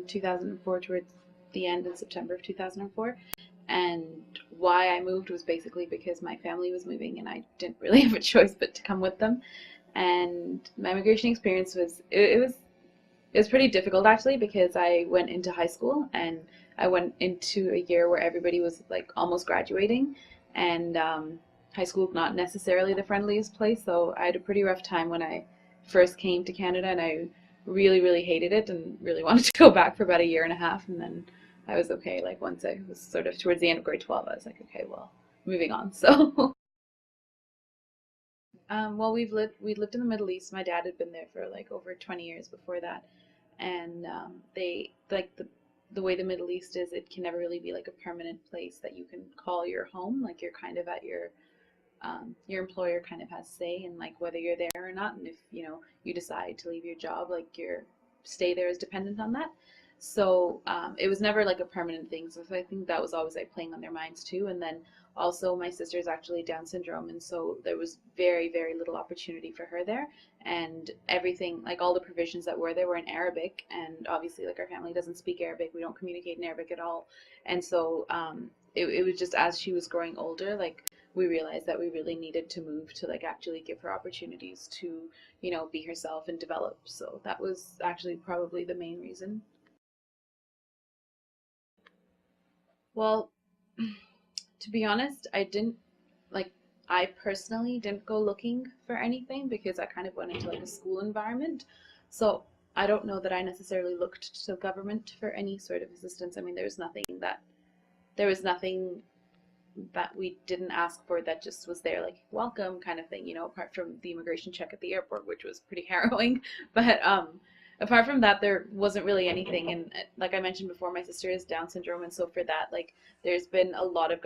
2004, towards the end in September of 2004. And why I moved was basically because my family was moving and I didn't really have a choice but to come with them. And my immigration experience was it was pretty difficult actually, because I went into high school and I went into a year where everybody was like almost graduating, and high school not necessarily the friendliest place. So I had a pretty rough time when I first came to Canada, and I really, really hated it and really wanted to go back for about a year and a half. And then I was okay. Like once I was sort of towards the end of grade 12, I was like, okay, well, moving on. So well, we lived in the Middle East. My dad had been there for like over 20 years before that, and they like the way the Middle East is, it can never really be like a permanent place that you can call your home. Like you're kind of at your employer kind of has say in like whether you're there or not, and if you decide to leave your job, like your stay there is dependent on that. So it was never like a permanent thing. So I think that was always like playing on their minds too. And then also my sister is actually Down syndrome, and so there was very, very little opportunity for her there. And everything, like all the provisions that were there, were in Arabic, and obviously like our family doesn't speak Arabic. We don't communicate in Arabic at all. And so it was just as she was growing older, like we realized that we really needed to move to like actually give her opportunities to be herself and develop. So that was actually probably the main reason. Well, to be honest, I didn't like I personally didn't go looking for anything because I kind of went into like a school environment. So I don't know that I necessarily looked to government for any sort of assistance. I mean, there was nothing that we didn't ask for that just was there, like welcome kind of thing, apart from the immigration check at the airport, which was pretty harrowing. But apart from that, there wasn't really anything. And like I mentioned before, my sister is Down syndrome, and so for that, like there's been a lot of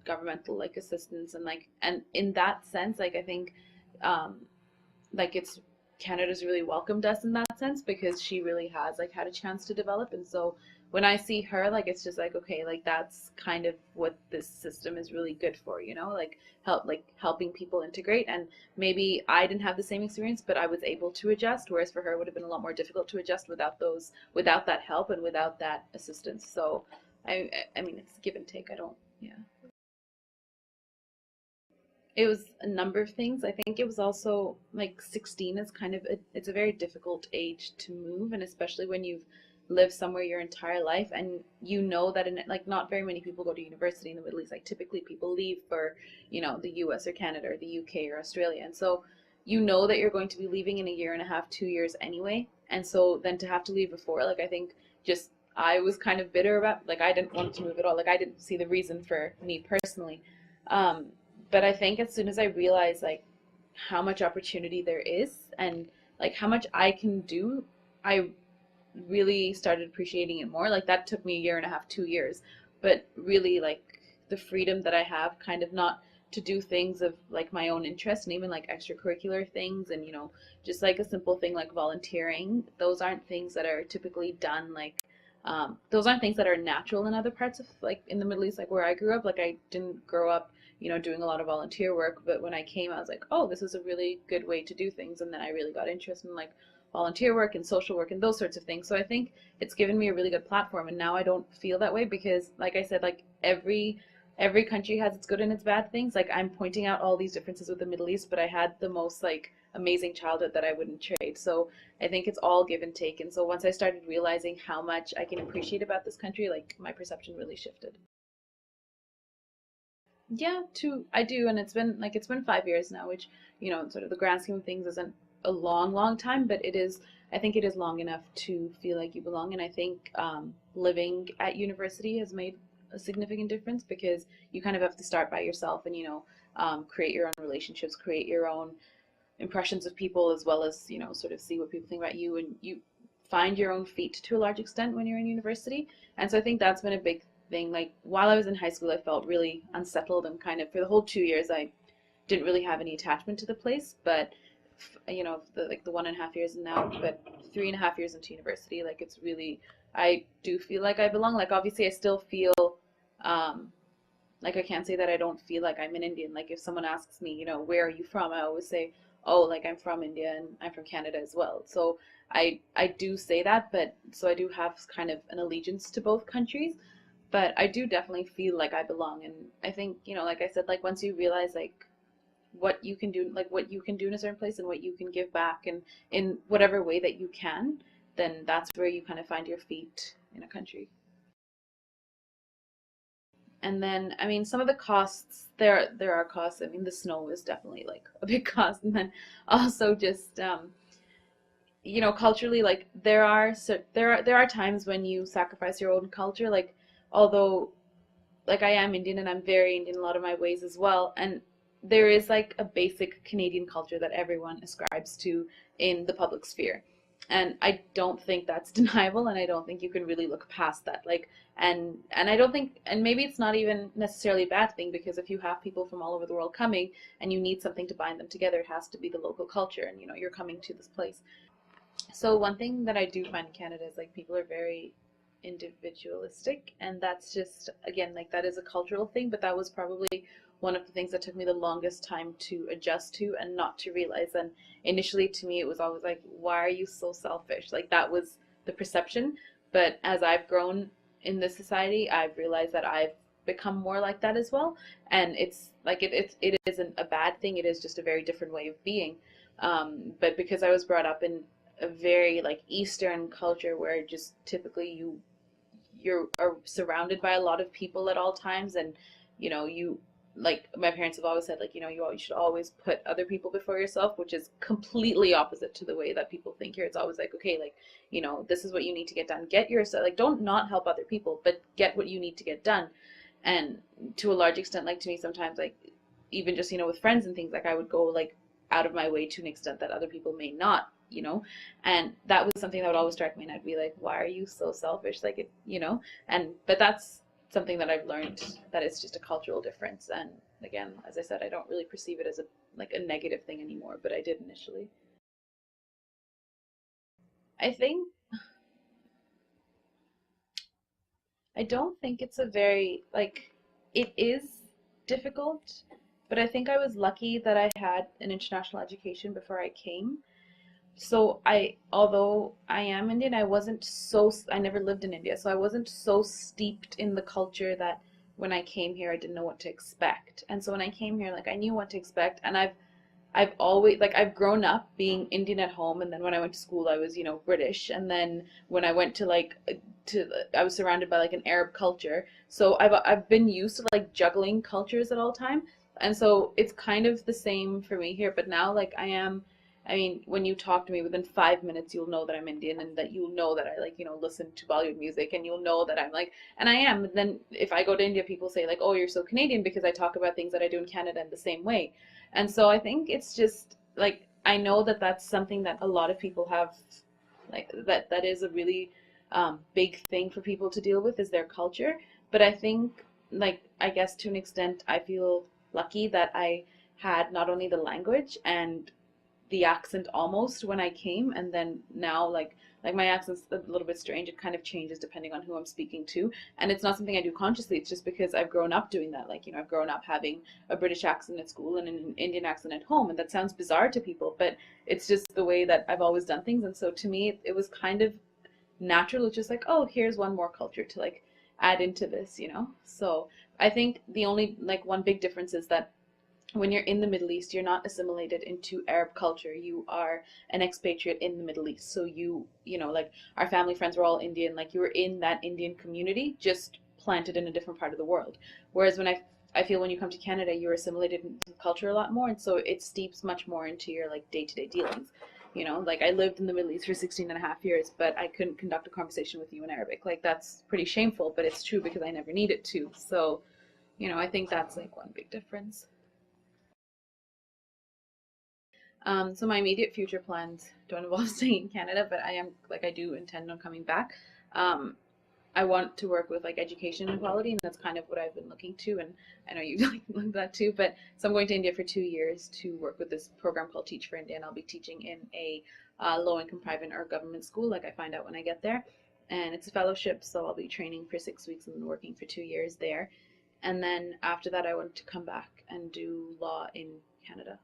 governmental like assistance, and like and in that sense, like I think um like it's Canada's really welcomed us in that sense because she really has like had a chance to develop. And so when I see her, like it's just like okay, like that's kind of what this system is really good for, like helping people integrate. And maybe I didn't have the same experience, but I was able to adjust, whereas for her it would have been a lot more difficult to adjust without that help and without that assistance. So I mean it's give and take. I don't yeah. It was a number of things. I think it was also like 16 is kind of it's a very difficult age to move, and especially when you've lived somewhere your entire life and you know that in like not very many people go to university in the Middle East. Like typically people leave for, the US or Canada or the UK or Australia. And so you know that you're going to be leaving in a year and a half, 2 years anyway. And so then to have to leave before, like I think just I was kind of bitter about like I didn't want to move at all. Like I didn't see the reason for me personally. Um, but I think as soon as I realized like how much opportunity there is and like how much I can do, I really started appreciating it more. Like that took me a year and a half, 2 years, but really like the freedom that I have kind of not to do things of like my own interest and even like extracurricular things and just like a simple thing like volunteering. Those aren't things that are typically done like those aren't things that are natural in other parts of like in the Middle East, like where I grew up. Like I didn't grow up, doing a lot of volunteer work, but when I came, I was like, oh, this is a really good way to do things. And then I really got interested in like volunteer work and social work and those sorts of things. So I think it's given me a really good platform. And now I don't feel that way because, like I said, like every country has its good and its bad things. Like I'm pointing out all these differences with the Middle East, but I had the most like amazing childhood that I wouldn't trade. So I think it's all give and take. And so once I started realizing how much I can appreciate about this country, like my perception really shifted. Yeah, I do, and it's been 5 years now, which sort of the grand scheme of things isn't a long, long time, but it is. I think it is long enough to feel like you belong, and I think living at university has made a significant difference because you kind of have to start by yourself and create your own relationships, create your own impressions of people, as well as sort of see what people think about you, and you find your own feet to a large extent when you're in university. And so I think that's been a big thing. Like while I was in high school, I felt really unsettled and kind of for the whole 2 years I didn't really have any attachment to the place. But the 1.5 years now, but 3.5 years into university, like it's really, I do feel like I belong. Like obviously I still feel um like I can't say that I don't feel like I'm an Indian. Like if someone asks me, where are you from, I always say, oh, like I'm from India and I'm from Canada as well. So I do say that, but so I do have kind of an allegiance to both countries, but I do definitely feel like I belong. And I think, like I said, like once you realize like what you can do in a certain place and what you can give back and in whatever way that you can, then that's where you kind of find your feet in a country. And then, I mean, some of the costs, there are costs. I mean, the snow is definitely like a big cost. And then also just culturally, like there are times when you sacrifice your own culture. Like although like I am Indian and I'm very Indian in a lot of my ways as well. And there is like a basic Canadian culture that everyone ascribes to in the public sphere. And I don't think that's deniable, and I don't think you can really look past that. Like, and I don't think, and maybe it's not even necessarily a bad thing, because if you have people from all over the world coming and you need something to bind them together, it has to be the local culture, and you're coming to this place. So one thing that I do find in Canada is like people are very individualistic, and that's just again like that is a cultural thing, but that was probably one of the things that took me the longest time to adjust to and not to realize. And initially to me it was always like, why are you so selfish? Like that was the perception. But as I've grown in this society, I've realized that I've become more like that as well. And it's like it isn't a bad thing, it is just a very different way of being. But because I was brought up in a very like Eastern culture where just typically you're are surrounded by a lot of people at all times, and you like my parents have always said, like you should always put other people before yourself, which is completely opposite to the way that people think here. It's always like, okay, like this is what you need to get done, get yourself, like don't not help other people, but get what you need to get done. And to a large extent, like to me sometimes, like even just with friends and things, like I would go like out of my way to an extent that other people may not, and that was something that would always strike me, and I'd be like, why are you so selfish? Like and but that's something that I've learned, that it's just a cultural difference. And again, as I said, I don't really perceive it as a negative thing anymore, but I did initially. I think I don't think it's a very like it is difficult, but I think I was lucky that I had an international education before I came. So although I am Indian, I never lived in India, so I wasn't so steeped in the culture that when I came here, I didn't know what to expect. And so when I came here, like I knew what to expect, and I've always like I've grown up being Indian at home, and then when I went to school, I was British, and then when I went to to I was surrounded by like an Arab culture. So I've been used to like juggling cultures at all time, and so it's kind of the same for me here. But now like I mean, when you talk to me within 5 minutes, you'll know that I'm Indian, and that you'll know that I like listen to Bollywood music, and you'll know that I'm like, and I am. And then if I go to India, people say like, oh, you're so Canadian, because I talk about things that I do in Canada in the same way. And so I think it's just like I know that that's something that a lot of people have, like that is a really big thing for people to deal with, is their culture. But I think like I guess to an extent I feel lucky that I had not only the language and the accent almost when I came, and then now like my accent's a little bit strange. It kind of changes depending on who I'm speaking to, and it's not something I do consciously. It's just because I've grown up doing that. Like I've grown up having a British accent at school and an Indian accent at home, and that sounds bizarre to people, but it's just the way that I've always done things. And so to me, it was kind of natural. It's just like, oh, here's one more culture to like add into this. So I think the only like one big difference is that when you're in the Middle East, you're not assimilated into Arab culture. You are an expatriate in the Middle East. So like our family friends were all Indian. Like you were in that Indian community, just planted in a different part of the world. Whereas I feel when you come to Canada, you're assimilated into the culture a lot more, and so it steeps much more into your like day-to-day dealings. Like I lived in the Middle East for 16 and a half years, but I couldn't conduct a conversation with you in Arabic. Like that's pretty shameful, but it's true because I never needed to. So, I think that's like one big difference. So my immediate future plans don't involve staying in Canada, but I do intend on coming back. Um, I want to work with like education equality, and that's kind of what I've been looking to. And I know you like that too. But so I'm going to India for 2 years to work with this program called Teach for India, and I'll be teaching in a low-income private or government school. Like I find out when I get there, and it's a fellowship, so I'll be training for 6 weeks and then working for 2 years there. And then after that, I want to come back and do law in Canada.